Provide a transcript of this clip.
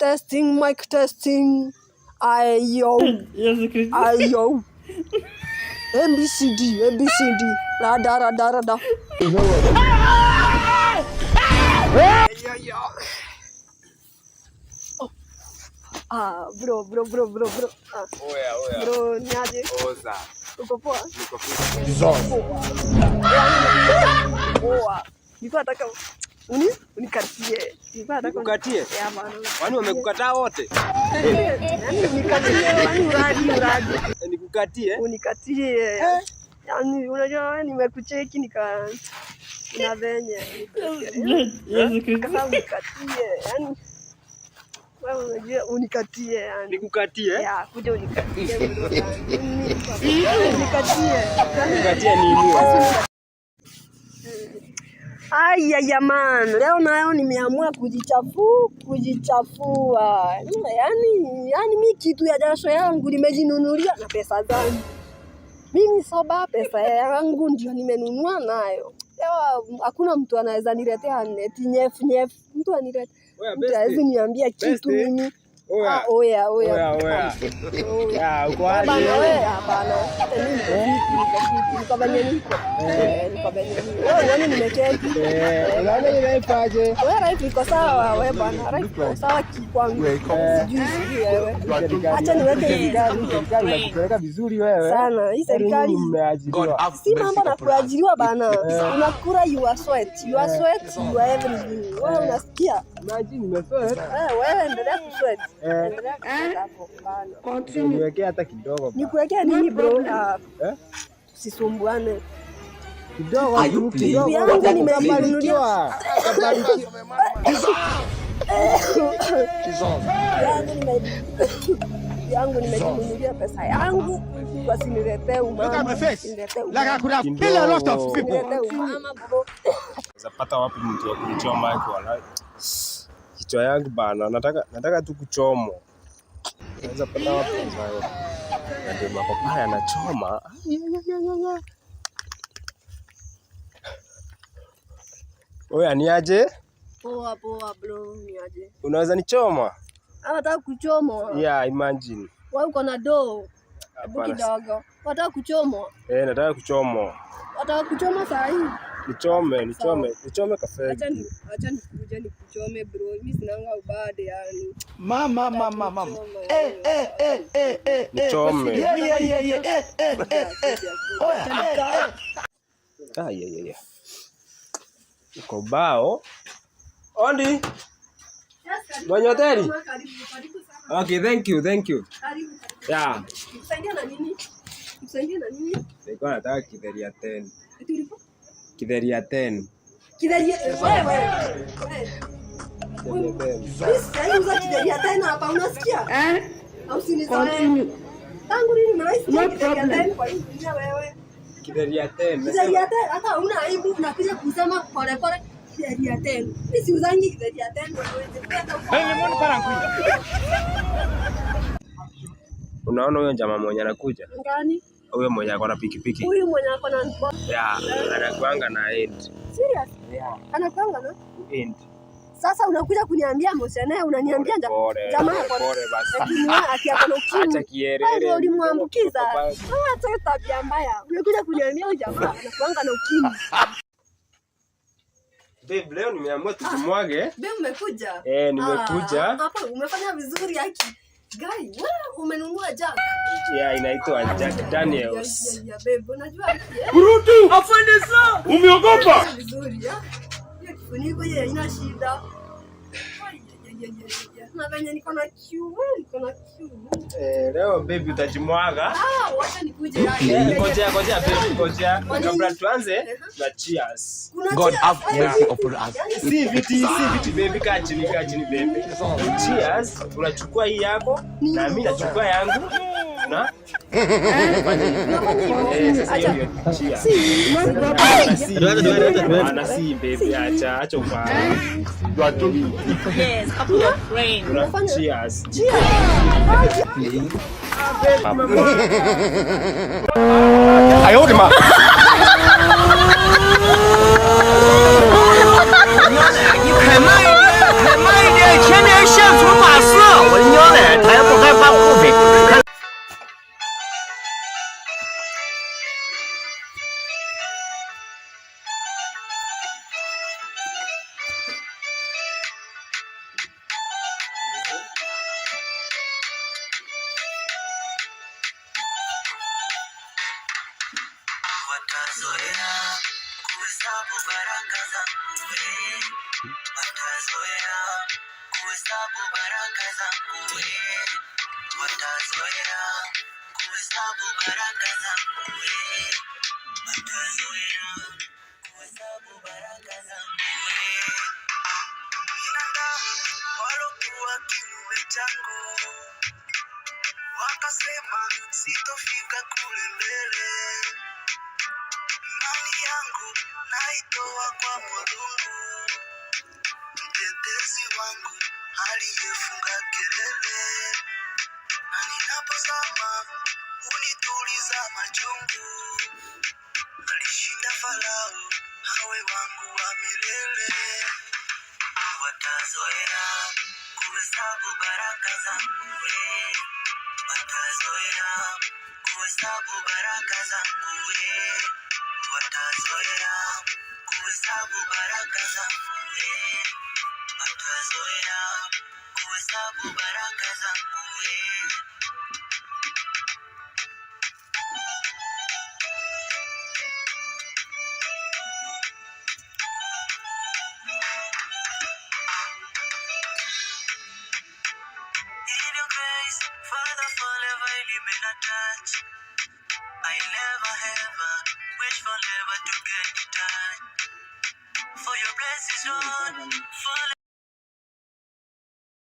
mic testing. Ayo. Ayo. ABCD. Rada. Bro. Oya. Bro, niaje? Oza. Uko poa? Niko poa. Poa. Nilikuwa nataka unikatie. Nikukatie? Ya bana. Wani wamekukataa wote? Yaani unikatie. Yaani uradi. Nikukatie? Unikatie. Yaani unajua wewe nimekucheki ina venye. Kama unikatie. Yaani wewe unajua unikatie yani. Nikukatie? Ya, kuja unikatie bro. Unikatie. Nikukatie nini? Aya man, leo nayo nimeamua kujichafua. Yaani mimi kitu ya jasho yangu nimejinunulia na pesa zangu. Mimi soba pesa yangu ndio nimenunua nayo. Leo hakuna mtu anaweza niletea neti nyefu. Mtu anirete. Mtu hawezi niambia kitu mimi. Oya. Ya, uko aje? Bana wewe hapana. Niko venye niko. Wewe nimeketi. Unaona inaipaje? Wewe life iko sawa wewe bana. Life iko sawa kwangu. Sijui wewe. Acha niweke vigari. Serikali inakupeleka vizuri wewe. Sana. Hii serikali mmeajiriwa. Si mambo na kuajiriwa bana. Unakula your sweat, you are everything. Wewe unasikia? Imagine nimesweat. Wewe endelea kusweat. Niwekea hata kidogo. Nikuwekea nini bro? Sisumbuane. Kidogo yangu nimenunulia. Yangu nimejinunulia pesa yangu. Wasiniletee umama. Zapata wapi mtu wa kunichoma yako wala? Kichwa yangu bana, nataka tu kuchomwa. Naweza pata wapi mzayo? Ndio mapapaya anachoma. Oya niaje? Poa bro, niaje? Unaweza nichoma? Nataka kuchomwa. Yeah, imagine. Wewe uko na doo. Hebu kidogo. Nataka kuchomwa. Nataka kuchomwa. Nataka kuchoma saa hii. Nichome kafe. Acha nikuje nikuchome bro. Mimi sinanga ubade yani. Mama. Nichome. Yeah. Uko bao. Ondi. Mwenye hoteli? Okay, thank you. Karibu. Yeah. Msaidie na nini? Nilikuwa nataka kidheri ya 10. Kidheri ya wewe. Uza kidheri ya 10 hapa unasikia? Au sinizoe. Tangu lini unaisikia kidheri ya 10 kwa hiyo wewe? Kidheri ya 10. Kidheri ya 10 hata una aibu unakuja kusema pole. Kidheri ya 10. Mimi siuzangi kidheri ya 10 Unaona huyo jamaa mwenye anakuja? Ngani? Huyo mwenye ako na pikipiki. Huyu mwenye ako na anakuanga na end. Serious? Yeah. Anakuanga na end. Sasa unakuja kuniambia msene, unaniambia jamaa pole basi. Akiako na ukimwi. Acha kierere. Ndio ulimwambukiza. Acha tabia mbaya. Unakuja kuniambia jamaa anakuanga na ukimwi. Babe, leo nimeamua tujimwage. Babe, umekuja? Nimekuja. Hapa umefanya vizuri haki. Guy, wewe umenunua Jack? Yeah, inaitwa Jack Daniels. Ya babe, unajua haki. Burutu, afande sana. Umeogopa? Vizuri ya. Hiyo kifuniko hiyo ina shida. Na venye niko na kiu. Leo baby utajimwaga. Wacha nikuje. Ngoja baby. Kabla tuanze na cheers. God have mercy upon us. Si viti baby, kaa chini baby. Cheers. Unachukua hii yako na mimi nachukua yangu. Na cheers. Si baby, acha ufanye. You are doing. Yes, couple of friends. Cheers. Ayo de ma. Kama ile chene sha tu masu watazoea kuhesabu baraka zangu, watazoea kuhesabu baraka zangu, watazoea kuhesabu baraka zangu, watazoea kuhesabu baraka zangu. Binadamu walokuwa kinyume changu wakasema sitofika kule mbele. Imani yangu naitoa kwa Mungu, mtetezi wangu aliyefunga kelele, na ninapozama hunituliza machungu. Alishinda Farao awe wangu wa milele. Watazoea kuhesabu baraka zangu, watazoea kuhesabu baraka zangu, watazoea kuhesabu baraka zangu, watazoea kuhesabu baraka zangu. In your grace, Father, forever remain attached. I never ever wish for never to get detached. For your blessings, Lord, for